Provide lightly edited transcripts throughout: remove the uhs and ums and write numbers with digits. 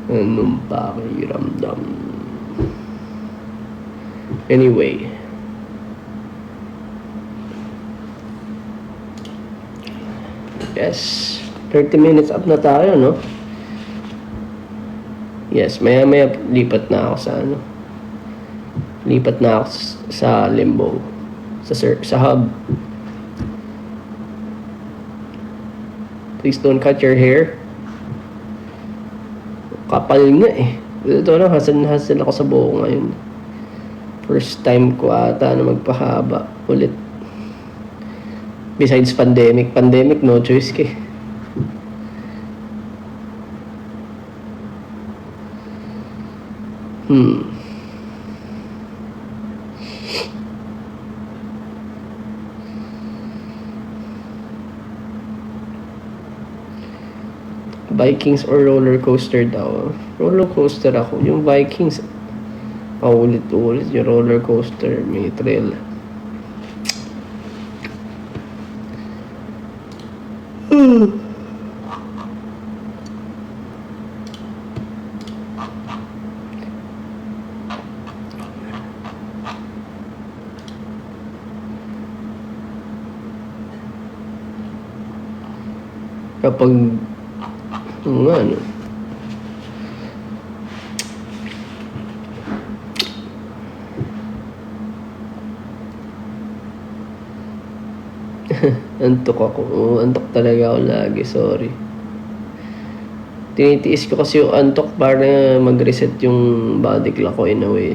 Anong pakiramdam? Anyway. Yes. 30 minutes up na tayo, no? Yes, maya-maya lipat na ako sa ano. Lipat na ako sa Limbo. Sa hub. Please don't cut your hair. Kapal nga eh. Ito na, hassle ako sa buhok ngayon. First time ko ata na magpahaba ulit. Besides pandemic, no choice ka. Vikings or roller coaster daw. Roller coaster ako. Yung Vikings, ulit-ulit. Yung roller coaster, may thrill. Kapag ano antok ako. Antok talaga ako lagi, sorry. Tinitiis ko kasi yung antok para mag-reset yung body clock ko in a way.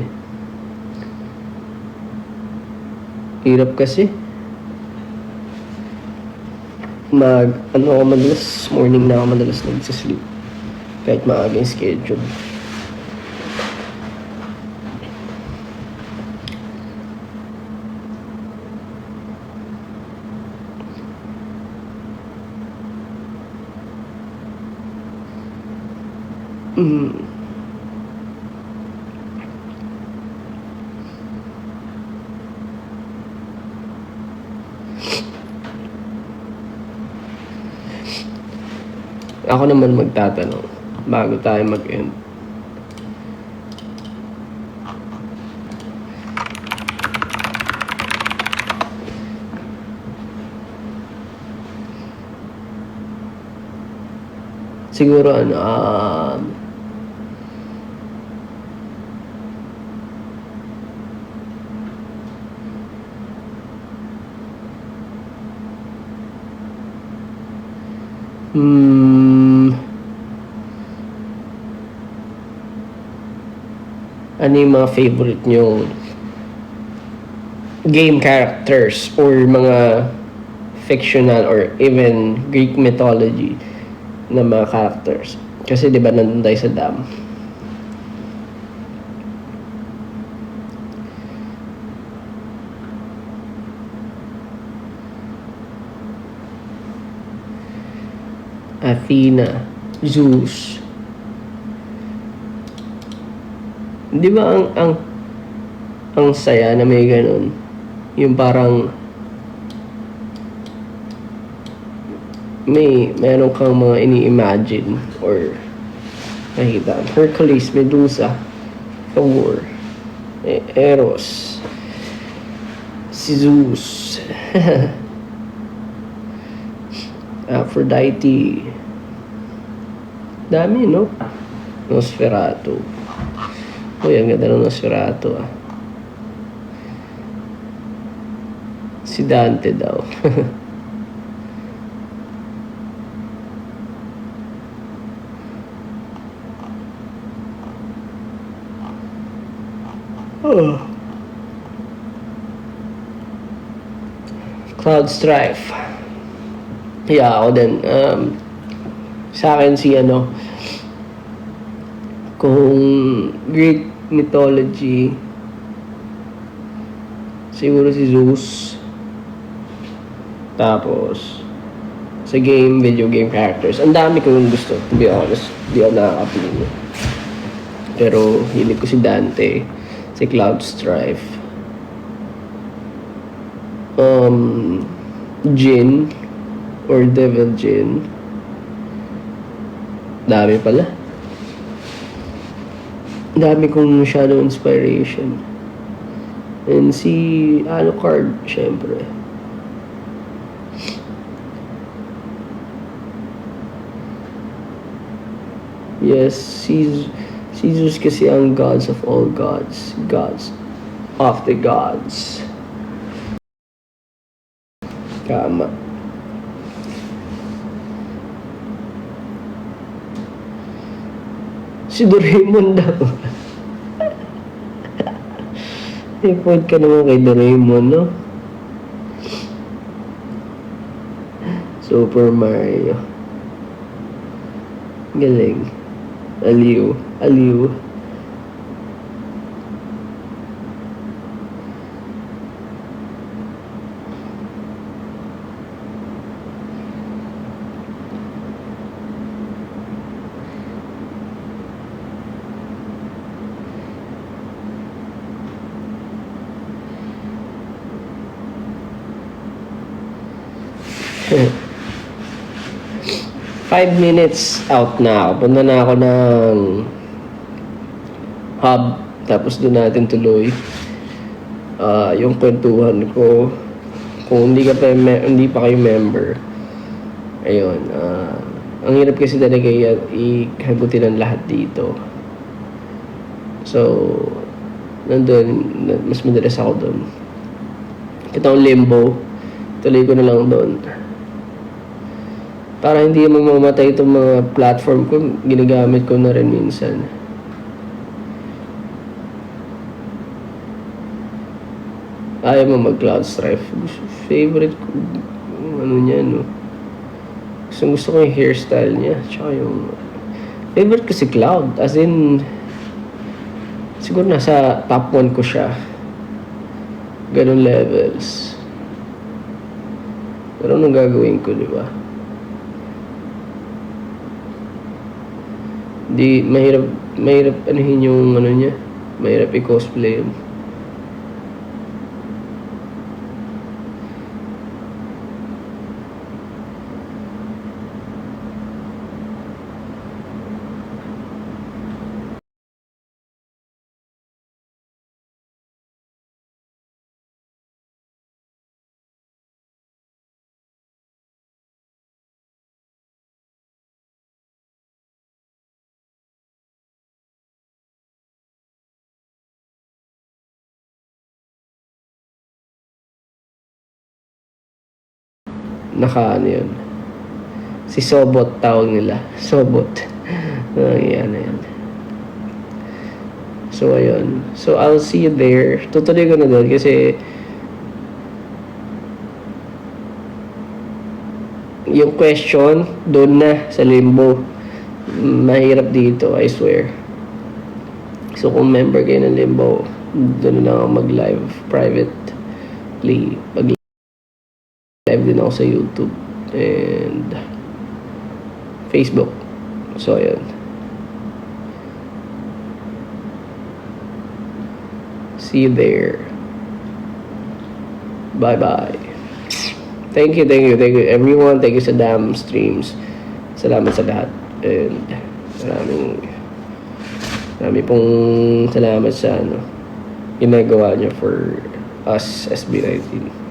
Hirap kasi. Ako madalas, morning na ako madalas nagsasleep. Kahit maaga yung schedule. Ako naman magtatanong bago tayo mag-end. Siguro ano yung mga favorite nyo game characters or mga fictional or even Greek mythology na mga characters? Kasi diba nandun tayo sa dam. Athena, Zeus. Di ba ang saya na may ganun? Yung parang meron kang mga ini-imagine or nakita. Hercules, Medusa, Thor, Eros, si Zeus, Aphrodite. Dami, no? Nosferatu. Uy, ang ganda ng Nosferatu, Si Dante daw. Cloud Strife. Yeah, ako din. Sa akin kung Greek mythology, siguro si Zeus. Tapos sa video game characters, ang dami kong gusto, to be honest. Di ako nakakapili. Pero hilig ko si Dante, si Cloud Strife, Jin or Devil Jin. Dami pala. Ang dami kong shadow inspiration. And si Alucard, syempre. Yes, Caesar's kasi ang gods of all gods. Gods of the gods. Tama. Si Doraemon daw. Ipod ka naman kay Doraemon, no? Super Mario. Galing. Aliw. Aliw. Five minutes out na ako. Punta na ako ng hub. Tapos doon natin tuloy yung kwentuhan ko. Kung hindi pa kayo member. Ayun. Ang hirap kasi talaga ikagutin ang lahat dito. So, nandun, mas madalas ako doon. Itong Limbo, tuloy ko na lang doon. Para hindi mamamatay itong mga platform ko, ginagamit ko na rin minsan. Ayaw mo mag-Cloud Strife. Favorite ko, ano niya, no? Gusto ko yung hairstyle niya. Tsaka yung... Favorite ko si Cloud. As in... Siguro nasa top 1 ko siya. Ganun levels. Pero anong gagawin ko, di ba? Di, mahirap anuhin yung ano niya. Mahirap i-cosplay yun. Ano yun. Si Sobot tawag nila. Sobot. Yan na yan. So, ayun. So, I'll see you there. Tutuloy ko na doon kasi yung question doon na sa Limbo. Mahirap dito, I swear. So, kung member kayo ng Limbo, doon na ako mag-live privately. Live din ako sa YouTube and Facebook. So, ayan. See you there. Bye-bye. Thank you everyone. Thank you sa damn streams. Salamat sa lahat. And marami pong salamat sa ginagawa niyo for us SB19.